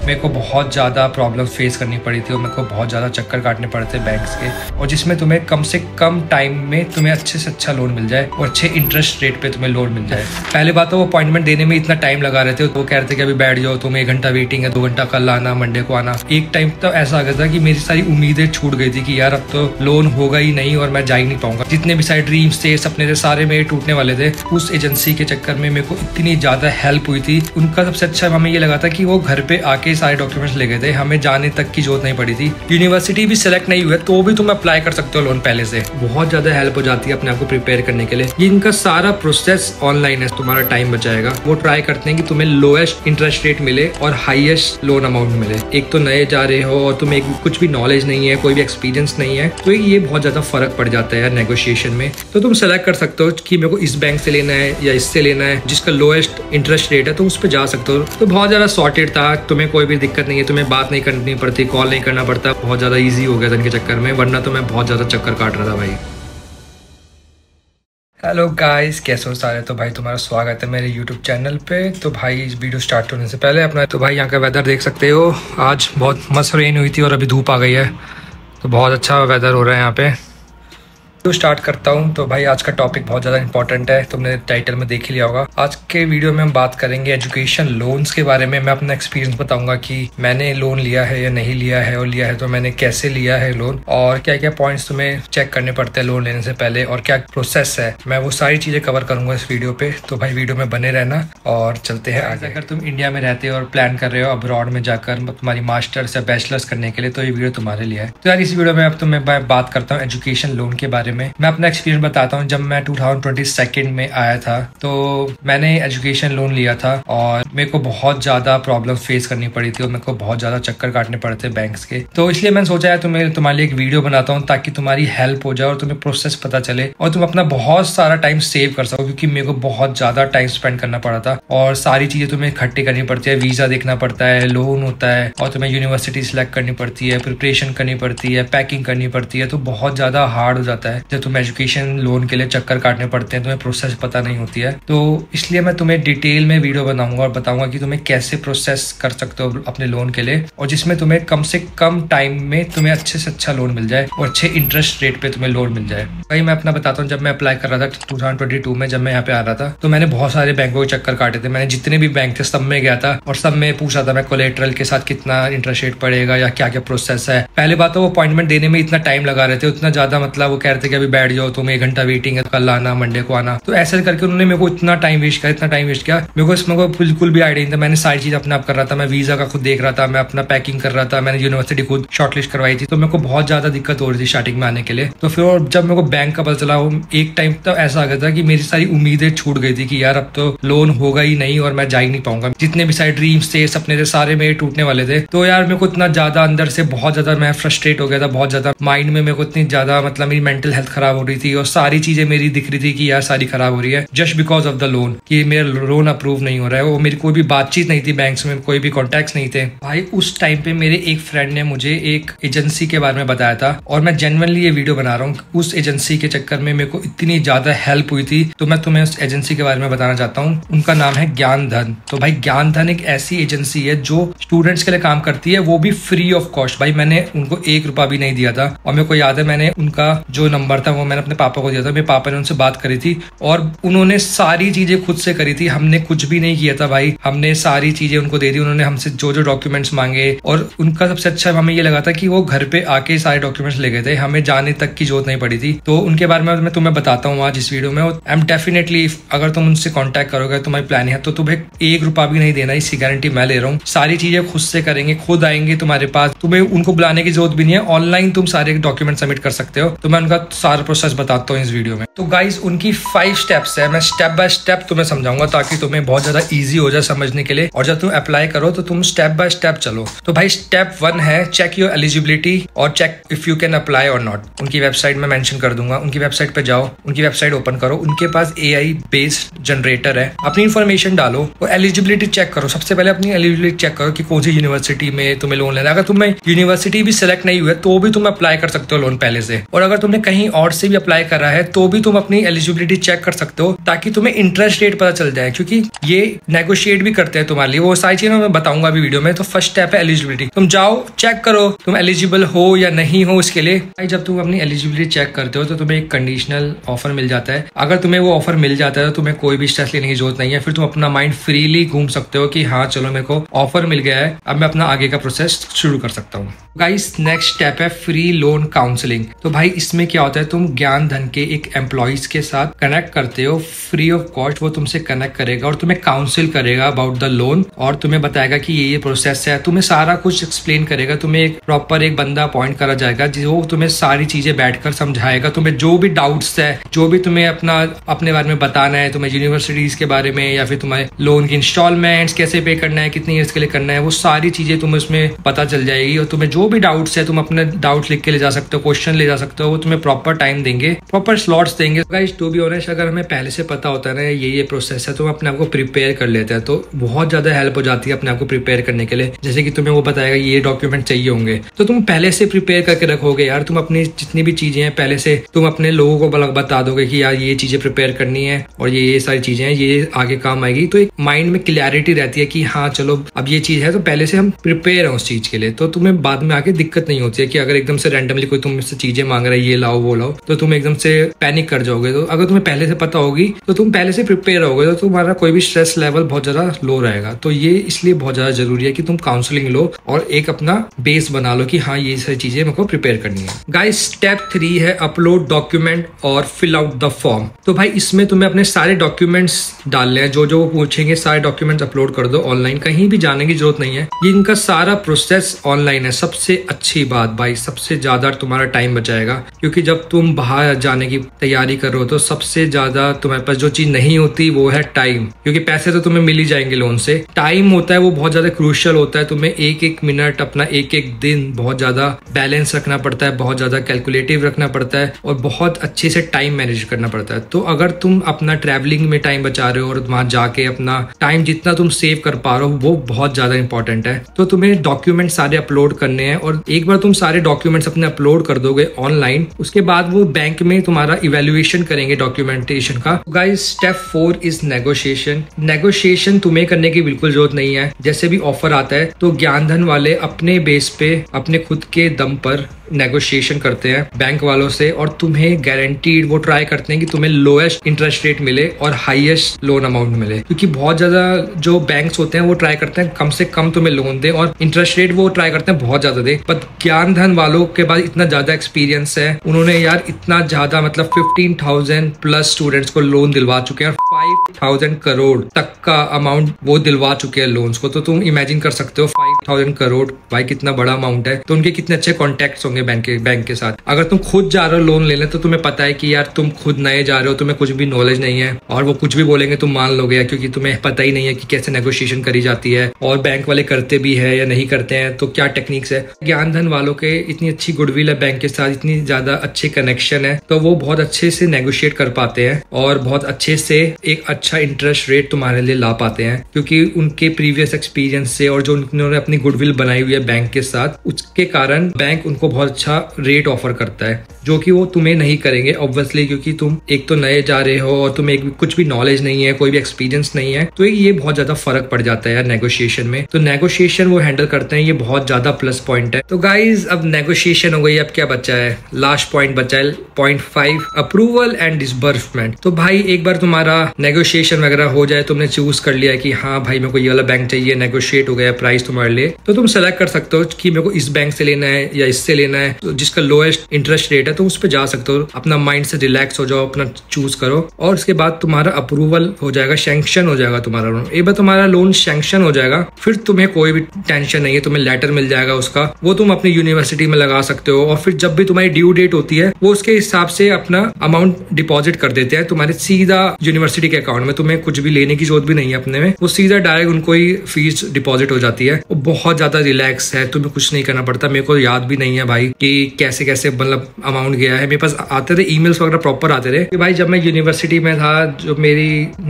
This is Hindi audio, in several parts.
मेरे को बहुत ज़्यादा प्रॉब्लम फेस करनी पड़ी थी और मेरे को बहुत ज़्यादा चक्कर काटने पड़े थे बैंक्स के, और जिसमें तुम्हें कम से कम टाइम में तुम्हें अच्छे से अच्छा लोन मिल जाए और अच्छे इंटरेस्ट रेट पे तुम्हें लोन मिल जाए। पहले बात तो वो अपॉइंटमेंट देने में इतना टाइम लगा रहे थे, वो कह रहे थे कि अभी बैठ जाओ, तुम 1 घंटा वेटिंग है, 2 घंटा कल आना, मंडे को आना। एक टाइम तो ऐसा आ गया था कि मेरी सारी उम्मीदें छूट गई थी कि यार अब तो लोन होगा ही नहीं और मैं जा ही नहीं पाऊंगा। जितने भी सारे ड्रीम्स थे, सपने थे, सारे मेरे टूटने वाले थे। उस एजेंसी के चक्कर में मेरे को इतनी ज्यादा हेल्प हुई थी। उनका सबसे अच्छा हमें ये लगा था कि वो घर पे आके सारे डॉक्यूमेंट्स ले गए थे, हमें जाने तक की जरूरत नहीं पड़ी थी। यूनिवर्सिटी भी सिलेक्ट नहीं हुआ तो भी तुम अप्लाई कर सकते हो लोन पहले से। बहुत ज्यादा हेल्प हो जाती है अपने आप को प्रिपेयर करने के लिए। ये इनका सारा प्रोसेस ऑनलाइन है, तुम्हारा टाइम बचाएगा। वो ट्राई करते हैं कि तुम्हें लोएस्ट इंटरेस्ट रेट मिले और हाईएस्ट लोन अमाउंट मिले। एक तो नए जा रहे हो और तुम्हें कुछ भी नॉलेज नहीं है, कोई भी एक्सपीरियंस नहीं है, तो ये बहुत ज्यादा फर्क पड़ जाता है नेगोशिएशन में। तो तुम सेलेक्ट कर सकते हो कि मेरे को इस बैंक से लेना है या इससे लेना है, जिसका लोएस्ट इंटरेस्ट रेट है, तो उस पर जा सकते हो। तो बहुत ज्यादा सॉर्टेड था, तुम्हें कोई भी दिक्कत नहीं है, तुम्हें बात नहीं करनी पड़ती, कॉल नहीं करना पड़ता। बहुत ज्यादा ईजी हो गया था इनके चक्कर में, वरना तो मैं बहुत ज्यादा चक्कर काट रहा था भाई। हेलो गाइस, कैसे हो सारे? तो भाई तुम्हारा स्वागत है मेरे यूट्यूब चैनल पे। तो भाई इस वीडियो स्टार्ट होने से पहले अपना तो भाई यहाँ का वेदर देख सकते हो। आज बहुत मस्त रेन हुई थी और अभी धूप आ गई है, तो बहुत अच्छा वेदर हो रहा है यहाँ पे। तो स्टार्ट करता हूँ। तो भाई आज का टॉपिक बहुत ज़्यादा इंपॉर्टेंट है, तुमने टाइटल में देख ही लिया होगा। आज के वीडियो में हम बात करेंगे एजुकेशन लोन्स के बारे में। मैं अपना एक्सपीरियंस बताऊंगा कि मैंने लोन लिया है या नहीं लिया है, और लिया है तो मैंने कैसे लिया है लोन, और क्या क्या पॉइंट्स तुम्हें चेक करने पड़ते हैं लोन लेने से पहले, और क्या प्रोसेस है। मैं वो सारी चीज़ें कवर करूंगा इस वीडियो पे। तो भाई वीडियो में बने रहना और चलते हैं आगे। अगर तुम इंडिया में रहते हो और प्लान कर रहे हो अब्रॉड में जाकर तुम्हारी मास्टर्स या बैचलर्स करने के लिए, तो ये वीडियो तुम्हारे लिए है। तो यार इस वीडियो में अब तो मैं बात करता हूँ एजुकेशन लोन के बारे में। मैं अपना एक्सपीरियंस बताता हूँ। जब मैं 2022 में आया था तो मैंने एजुकेशन लोन लिया था, और मेरे को बहुत ज्यादा प्रॉब्लम फेस करनी पड़ी थी और मेरे को बहुत ज्यादा चक्कर काटने पड़े थे बैंक्स के। तो इसलिए मैंने सोचा है तुम्हारे लिए एक वीडियो बनाता हूँ, ताकि तुम्हारी हेल्प हो जाए और तुम्हें प्रोसेस पता चले और तुम अपना बहुत सारा टाइम सेव कर सको। क्योंकि मेरे को बहुत ज्यादा टाइम स्पेंड करना पड़ा था और सारी चीजें तुम्हें इकट्ठी करनी पड़ती है। वीजा देखना पड़ता है, लोन होता है, और तुम्हें यूनिवर्सिटी सिलेक्ट करनी पड़ती है, प्रिपरेशन करनी पड़ती है, पैकिंग करनी पड़ती है। तो बहुत ज्यादा हार्ड हो जाता है जब तुम एजुकेशन लोन के लिए चक्कर काटने पड़ते हैं, तुम्हें प्रोसेस पता नहीं होती है। तो इसलिए मैं तुम्हें डिटेल में वीडियो बनाऊंगा और बताऊंगा कि तुम्हें कैसे प्रोसेस कर सकते हो अपने लोन के लिए, और जिसमें तुम्हें कम से कम टाइम में तुम्हें अच्छे से अच्छा लोन मिल जाए और अच्छे इंटरेस्ट रेट पे तुम्हें लोन मिल जाए। भाई मैं अपना बताता हूँ। जब मैं अप्लाई कर रहा था 2022 में, जब मैं यहाँ पे आ रहा था, तो मैंने बहुत सारे बैंकों के चक्कर काटे थे। मैंने जितने भी बैंक थे सब में गया था और सब में पूछा था मैं कोलेटरल के साथ कितना इंटरेस्ट रेट पड़ेगा या क्या क्या प्रोसेस है। पहले बात तो वो अपॉइंटमेंट देने में इतना टाइम लगा रहे थे, उतना ज्यादा, मतलब वो कह रहे थे कि अभी बैठ जाओ, तुम 1 घंटा वेटिंग है, कल आना, मंडे को आना। तो ऐसे करके उन्होंने मेरे को इतना टाइम वेस्ट किया। मेरे को इसमें कोई बिल्कुल भी आइडिया नहीं था। मैंने सारी चीज अपने आप कर रहा था। मैं वीजा का खुद देख रहा था, मैं अपना पैकिंग कर रहा था, मैंने यूनिवर्सिटी खुद शॉर्टलिस्ट करवाई थी। तो मेरे को बहुत ज्यादा दिक्कत हो रही थी स्टार्टिंग में आने के लिए। तो फिर जब मेरे को बैंक का पता चला, एक टाइम तो ऐसा आ गया था कि मेरी सारी उम्मीदें छूट गई थी कि यार अब तो लोन होगा ही नहीं और मैं जा ही नहीं पाऊंगा। जितने भी सारे ड्रीम्स थे, सपने थे, सारे मेरे टूटने वाले थे। तो यार मेरे को इतना ज्यादा अंदर से बहुत ज्यादा मैं फ्रस्ट्रेट हो गया था। बहुत ज्यादा माइंड में मेरे को इतनी ज्यादा, मतलब मेरी मेंटल हेल्थ खराब हो रही थी और सारी चीजें मेरी दिख रही थी कि यार सारी खराब हो रही है just because of the loan, कि मेरा लोन अप्रूव नहीं हो रहा है। वो मेरी कोई भी बातचीत नहीं थी बैंक्स में, कोई भी कॉन्टैक्ट्स नहीं थे। भाई उस टाइम पे मेरे एक फ्रेंड ने मुझे एक एजेंसी के बारे में बताया था, और मैं जेन्युइनली ये वीडियो बना रहा हूँ। उस एजेंसी के चक्कर में मेरे को इतनी ज्यादा हेल्प हुई थी, तो मैं तुम्हें उस एजेंसी के बारे में बताना चाहता हूँ। उनका नाम है ज्ञान धन। तो भाई ज्ञान धन एक ऐसी एजेंसी है जो स्टूडेंट्स के लिए काम करती है, वो भी फ्री ऑफ कॉस्ट। भाई मैंने उनको 1 रुपया भी नहीं दिया था, और मेरे को याद है मैंने उनका जो नंबर था वो मैंने अपने पापा को दिया था। मेरे पापा ने उनसे बात करी थी और उन्होंने सारी चीजें खुद से करी थी। हमने कुछ भी नहीं किया था भाई, हमने सारी चीजें उनको दे दी। उन्होंने हमसे जो जो डॉक्यूमेंट्स मांगे, और उनका सबसे अच्छा हमें ये लगा था कि वो घर पे आके सारे डॉक्यूमेंट्स ले गए थे, हमें जाने तक की जरूरत नहीं पड़ी थी। तो उनके बारे में मैं तुम्हें बताता हूँ आज इस वीडियो में। आई एम डेफिनेटली, अगर तुम उनसे कॉन्टैक्ट करोगे, तुम्हारी प्लान है, तो तुम्हें 1 रुपया भी नहीं देना, इसकी गारंटी मैं ले रहा हूँ। सारी चीजें खुद से करेंगे, खुद आएंगे तुम्हारे पास, तुम्हें उनको बुलाने की जरूरत भी नहीं है। ऑनलाइन तुम सारे डॉक्यूमेंट सबमिट कर सकते हो। तो मैं उनका सारा प्रोसेस बताता हूँ इस वीडियो में। तो गाइस उनकी 5 स्टेप्स है, मैं स्टेप बाय स्टेप तुम्हें समझाऊंगा, ताकि तुम्हें बहुत ज्यादा इजी हो जाए समझने के लिए, और जब तुम अप्लाई करो तो तुम स्टेप बाय स्टेप चलो। तो भाई स्टेप 1 है चेक योर एलिजिबिलिटी और check if you can apply और नॉट। उनकी वेबसाइट में मेंशन कर दूंगा, उनकी वेबसाइट पे जाओ, उनकी वेबसाइट ओपन करो। उनके पास AI बेस्ड जनरेटर है, अपनी इन्फॉर्मेशन डालो और एलिजिबिलिटी चेक करो। सबसे पहले अपनी एलिजिबिलिटी चेक करो कि कौन सी यूनिवर्सिटी में तुम्हें लोन लेना है। अगर तुम्हें यूनिवर्सिटी भी सिलेक्ट नहीं हुआ तो भी तुम अप्लाई कर सकते हो लोन पहले से। और अगर तुमने कहीं कहीं और से भी अप्लाई कर रहा है तो भी तुम अपनी एलिजिबिलिटी चेक कर सकते हो, ताकि तुम्हें इंटरेस्ट रेट पता चल जाए, क्योंकि ये नेगोशिएट भी करते हैं तुम्हारे लिए। वो सारी चीजें मैं बताऊंगा अभी वीडियो में। तो फर्स्ट स्टेप है एलिजिबिलिटी। तुम जाओ चेक करो तुम एलिजिबल हो या नहीं हो। इसके लिए जब तुम अपनी एलिजिबिलिटी चेक करते हो तो तुम्हें एक कंडीशनल ऑफर मिल जाता है। अगर तुम्हें वो ऑफर मिल जाता है तो तुम्हें कोई भी स्ट्रेस लेने की जरूरत नहीं है। फिर तुम अपना माइंड फ्रीली घूम सकते हो कि हाँ चलो मेरे को ऑफर मिल गया है, अब मैं अपना आगे का प्रोसेस शुरू कर सकता हूँ। गाइस नेक्स्ट स्टेप है फ्री लोन काउंसलिंग। तो भाई इसमें क्या होता है, तुम ज्ञान धन के एक एम्प्लॉइज के साथ कनेक्ट करते हो फ्री ऑफ कॉस्ट। वो तुमसे कनेक्ट करेगा और तुम्हें काउंसिल करेगा अबाउट द लोन, और तुम्हें बताएगा कि ये प्रोसेस है, तुम्हें सारा कुछ एक्सप्लेन करेगा। तुम्हें एक प्रॉपर एक बंदा अपॉइंट करा जाएगा जो तुम्हें सारी चीजें बैठकर समझाएगा। तुम्हें जो भी डाउट्स है, जो भी तुम्हें अपने बारे में बताना है, तुम्हें यूनिवर्सिटीज के बारे में या फिर तुम्हारे लोन की इंस्टॉलमेंट्स कैसे पे करना है, कितने ईयर्स के लिए करना है, वो सारी चीजें तुम्हें उसमें पता चल जाएगी। और तुम्हें जो भी डाउट्स है तुम अपने डाउट लिख के ले जा सकते हो, क्वेश्चन ले जा सकते हो। वो तुम्हें प्रॉपर टाइम देंगे, प्रॉपर स्लॉट्स देंगे। गाइस टू बी ऑनेस्ट, अगर हमें पहले से पता होता है ना ये प्रोसेस है तो हम अपने आप को प्रिपेयर कर लेते हैं, तो बहुत ज्यादा हेल्प हो जाती है अपने आप को प्रिपेयर करने के लिए। जैसे कि तुम्हें वो बताएगा ये डॉक्यूमेंट चाहिए होंगे तो तुम पहले से प्रिपेयर करके रखोगे यार। तुम अपनी जितनी भी चीजें हैं पहले से तुम अपने लोगों को बता दोगे कि यार ये चीजें प्रिपेयर करनी है और ये सारी चीजें हैं, ये आगे काम आएगी। तो एक माइंड में क्लैरिटी रहती है कि हाँ चलो अब ये चीज है तो पहले से हम प्रिपेयर हैं उस चीज के लिए। तो तुम्हें बाद में आके दिक्कत नहीं होती है कि अगर एकदम से रैंडमली कोई तुमसे चीजें मांग रहा है ये लाओ वो लाओ तो तुम एकदम से पैनिक कर जाओगे। तो अगर तुम्हें पहले से पता होगी तो तुम पहले से प्रिपेयर होगे तो तुम्हारा कोई भी स्ट्रेस लेवल बहुत ज्यादा लो रहेगा। तो ये इसलिए बहुत ज्यादा जरूरी है कि तुम काउंसलिंग लो और एक अपना बेस बना लो कि हाँ ये सारी चीजें मेरे को प्रिपेयर करनी है। गाइस स्टेप 3 है अपलोड डॉक्यूमेंट और फिल आउट द फॉर्म। तो भाई इसमें तुम्हें अपने सारे डॉक्यूमेंट्स डालने हैं, जो जो वो पूछेंगे सारे डॉक्यूमेंट्स अपलोड कर दो ऑनलाइन, कहीं भी जाने की जरूरत नहीं है। ये इनका सारा प्रोसेस ऑनलाइन है। सबसे अच्छी बात भाई, सबसे ज्यादा तुम्हारा टाइम बचाएगा, क्योंकि जब तुम बाहर जाने की तैयारी कर रहे हो तो सबसे ज्यादा तुम्हारे पास जो चीज नहीं होती वो है टाइम। क्योंकि पैसे तो तुम्हें मिल ही जाएंगे लोन से, टाइम होता है वो बहुत ज्यादा क्रूशियल होता है। तुम्हें एक एक मिनट अपना एक एक दिन बहुत ज्यादा बैलेंस रखना पड़ता है, बहुत ज्यादा कैलकुलेटिव रखना पड़ता है और बहुत अच्छे से टाइम मैनेज करना पड़ता है। तो अगर तुम अपना ट्रैवलिंग में टाइम बचा रहे हो और वहां जाके अपना टाइम जितना तुम सेव कर पा रहे हो वो बहुत ज्यादा इंपॉर्टेंट है। तो तुम्हें डॉक्यूमेंट सारे अपलोड करने हैं और एक बार तुम सारे डॉक्यूमेंट्स अपने अपलोड कर दोगे ऑनलाइन, उसके बाद वो बैंक में तुम्हारा इवेल्युएशन करेंगे डॉक्यूमेंटेशन का। Guys step 4 is negotiation. Negotiation तुम्हें करने की बिल्कुल जरूरत नहीं है। जैसे भी ऑफर आता है तो ज्ञान धन वाले अपने बेस पे अपने खुद के दम पर नेगोशिएशन करते हैं बैंक वालों से और तुम्हें गारंटीड वो ट्राई करते हैं कि तुम्हें लोएस्ट इंटरेस्ट रेट मिले और हाईएस्ट लोन अमाउंट मिले। क्योंकि बहुत ज्यादा जो बैंक्स होते हैं वो ट्राई करते हैं कम से कम तुम्हें लोन दे और इंटरेस्ट रेट वो ट्राई करते हैं बहुत ज्यादा दे। पर ज्ञान धन वालों के पास इतना ज्यादा एक्सपीरियंस है, उन्होंने यार इतना ज्यादा मतलब 15,000 प्लस स्टूडेंट्स को लोन दिलवा चुके हैं, 5,000 करोड़ तक का अमाउंट वो दिलवा चुके हैं लोन्स को। तो तुम इमेजिन कर सकते हो 5,000 करोड़ भाई कितना बड़ा अमाउंट है। तो उनके कितने अच्छे कॉन्टेक्ट्स होंगे बैंक के साथ। अगर तुम खुद जा रहे हो लोन लेने तो तुम्हें पता है कि यार तुम खुद नए जा रहे हो, तुम्हें कुछ भी नॉलेज नहीं है और वो कुछ भी बोलेंगे तुम मान लोगे, क्योंकि तुम्हें पता ही नहीं है कि कैसे नेगोशिएशन करी जाती है और बैंक वाले करते भी है या नहीं करते हैं, तो क्या टेक्निक्स है। ज्ञान धन वालों के इतनी अच्छी गुडविल है बैंक के साथ, इतनी ज्यादा अच्छे कनेक्शन है, तो वो बहुत अच्छे से नेगोशिएट कर पाते हैं और बहुत अच्छे से एक अच्छा इंटरेस्ट रेट तुम्हारे लिए ला पाते हैं। क्योंकि उनके प्रीवियस एक्सपीरियंस से और जो उन्होंने अपनी गुडविल बनाई हुई है बैंक के साथ, उसके कारण बैंक उनको बहुत अच्छा रेट ऑफर करता है, जो कि वो तुम्हें नहीं करेंगे ऑब्वियसली, क्योंकि तुम एक तो नए जा रहे हो और तुम्हें कुछ भी नॉलेज नहीं है, कोई भी एक्सपीरियंस नहीं है। तो ये बहुत ज्यादा फर्क पड़ जाता है यार नेगोशिएशन में। तो नेगोशिएशन वो हैंडल करते हैं, ये बहुत ज्यादा प्लस पॉइंट है। तो गाइज अब नेगोशिएशन हो गई, अब क्या बचा है, लास्ट पॉइंट बचा है पॉइंट 5, अप्रूवल एंड डिसबर्समेंट। तो भाई एक बार तुम्हारा नेगोशिएशन वगैरह हो जाए, तुमने चूज कर लिया है कि हाँ भाई मेरे को ये वाला बैंक चाहिए, नेगोशिएट हो गया प्राइस तुम्हारे लिए, तो तुम सेलेक्ट कर सकते हो कि मेरे को इस बैंक से लेना है या इससे लेना है, तो जिसका लोएस्ट इंटरेस्ट रेट है तो उस पर जा सकते हो। अपना माइंड से रिलैक्स हो जाओ, अपना चूज करो और उसके बाद तुम्हारा अप्रूवल हो जाएगा, सैंक्शन हो जाएगा तुम्हारा लोन। एक बार तुम्हारा लोन सैंक्शन हो जाएगा फिर तुम्हें कोई भी टेंशन नहीं है, तुम्हें लेटर मिल जाएगा उसका, वो तुम अपनी यूनिवर्सिटी में लगा सकते हो और फिर जब भी तुम्हारी ड्यू डेट होती है वो उसके हिसाब से अपना अमाउंट डिपॉजिट कर देते हैं तुम्हारे सीधा यूनिवर्सिटी के अकाउंट में। तुम्हें कुछ भी लेने की जरूरत भी नहीं है अपने में, वो सीधा डायरेक्ट उनको ही फीस डिपॉजिट हो जाती है। और बहुत ज्यादा रिलैक्स है, तुम्हें कुछ नहीं करना पड़ता। मेरे को याद भी नहीं है भाई कि कैसे कैसे मतलब अमाउंट गया है। मेरे पास आते थे ईमेल्स वगैरह प्रॉपर आते थे कि भाई जब मैं यूनिवर्सिटी में था, जो मेरी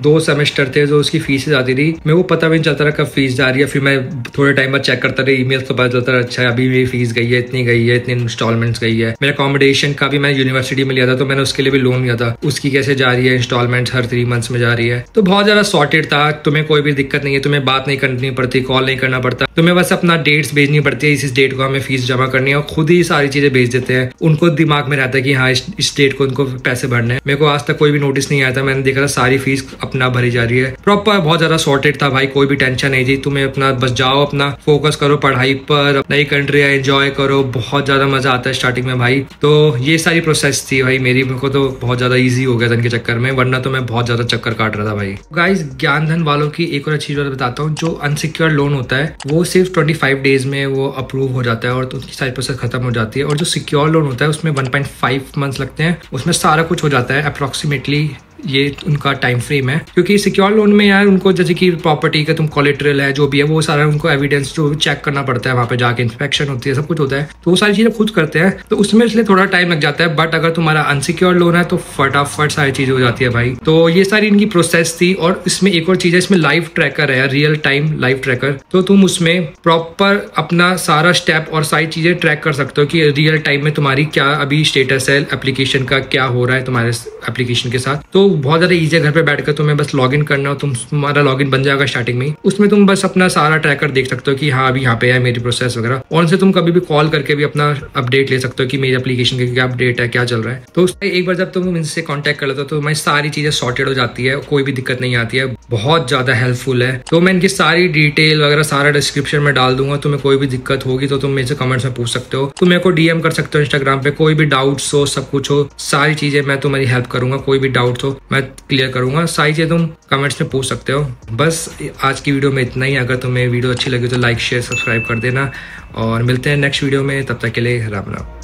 2 सेमेस्टर थे जो उसकी फीस आती थी, मेरे को पता भी नहीं चलता था कब फीस जा रही है। फिर मैं थोड़े टाइम बाद चेक करता था ईमेल्स, तो पता चलता था अच्छा अभी मेरी फीस गई है, इतनी गई है, इतनी इंस्टॉलमेंट्स गई है। मेरा अकोमोडेशन का भी मैं यूनिवर्सिटी में लिया था, तो मैंने उसके लिए भी लोन लिया था, उसकी कैसे जा रही है, इंस्टॉलमेंट्स हर 3 मंथ्स में जा रही है। तो बहुत ज्यादा सॉर्टेड था, तुम्हें कोई भी दिक्कत नहीं है, तुम्हें बात नहीं करनी पड़ती, कॉल नहीं करना पड़ता, तुम्हें बस अपना डेट्स भेजनी पड़ती है, इस डेट को हमें फीस जमा करनी है, और खुद ही सारी चीजें भेज देते हैं। उनको दिमाग में रहता है कि हाँ इस डेट को उनको पैसे भरने हैं। मेरे को आज तक कोई भी नोटिस नहीं आया था, मैंने देखा था सारी फीस अपना भरी जा रही है प्रॉपर। बहुत ज्यादा सॉर्टेड था भाई, कोई भी टेंशन नहीं थी। तुम्हें अपना बस जाओ, अपना फोकस करो पढ़ाई पर, नई कंट्री है, एंजॉय करो, बहुत ज्यादा मजा आता है स्टार्टिंग में भाई। तो ये सारी प्रोसेस थी भाई मेरी। मेरे को तो बहुत ज्यादा ईजी हो गया था इनके चक्कर में, वरना तो मैं बहुत ज्यादा चक्कर काट रहा था भाई। गाइस, ज्ञान धन वालों की एक और अच्छी बात बताता हूँ, जो अनसिक्योर लोन होता है वो सिर्फ 25 डेज में वो अप्रूव हो जाता है और तो उसकी सारी प्रोसेस खत्म हो जाती है। और जो सिक्योर लोन होता है उसमें 1.5 मंथ्स लगते हैं, उसमें सारा कुछ हो जाता है अप्रोक्सीमेटली। ये उनका टाइम फ्रेम है, क्योंकि सिक्योर लोन में यार उनको जैसे कि प्रॉपर्टी का तुम कोलेटरल है जो भी है वो सारा उनको एविडेंस जो चेक करना पड़ता है, वहां पे जाके इंस्पेक्शन होती है, सब कुछ होता है, तो वो सारी चीजें खुद करते हैं, तो उसमें इसलिए थोड़ा टाइम लग जाता है। बट अगर तुम्हारा अनसिक्योर लोन है तो फटाफट सारी चीजें हो जाती है भाई। तो ये सारी इनकी प्रोसेस थी। और इसमें एक और चीज है, इसमें लाइव ट्रैकर है, रियल टाइम लाइव ट्रैकर। तो तुम उसमें प्रॉपर अपना सारा स्टेप और सारी चीजें ट्रैक कर सकते हो कि रियल टाइम में तुम्हारी क्या अभी स्टेटस है, एप्लीकेशन का क्या हो रहा है तुम्हारे एप्लीकेशन के साथ। तो बहुत ज्यादा ईजी है, घर पे बैठकर तुम्हें बस लॉगिन करना हो, तुम्हारा लॉगिन बन जाएगा स्टार्टिंग में। उसमें तुम बस अपना सारा ट्रैकर देख सकते हो कि हाँ अभी यहाँ पे है मेरी प्रोसेस वगैरह। और से तुम कभी भी कॉल करके भी अपना अपडेट ले सकते हो कि मेरी एप्लीकेशन की क्या अपडेट है, क्या चल रहा है। तो एक बार जब तुम इनसे कॉन्टेक्ट कर लेते हो तो तुम्हारी सारी चीजें सॉर्टेड हो जाती है, कोई भी दिक्कत नहीं आती है, बहुत ज्यादा हेल्पफुल है। तो मैं इनकी सारी डिटेल वगैरह सारा डिस्क्रिप्शन में डाल दूंगा। तुम्हें कोई भी दिक्कत होगी तो तुम मेरे से कमेंट्स में पूछ सकते हो, तुम मेरे को डीएम कर सकते हो इंस्टाग्राम पे, कोई भी डाउट्स हो, सब कुछ हो, सारी चीजें मैं तुम्हारी हेल्प करूंगा, कोई भी डाउट हो मैं क्लियर करूंगा, सारी चीजें तुम कमेंट्स में पूछ सकते हो। बस आज की वीडियो में इतना ही। अगर तुम्हें वीडियो अच्छी लगी तो लाइक शेयर सब्सक्राइब कर देना, और मिलते हैं नेक्स्ट वीडियो में। तब तक के लिए राम राम।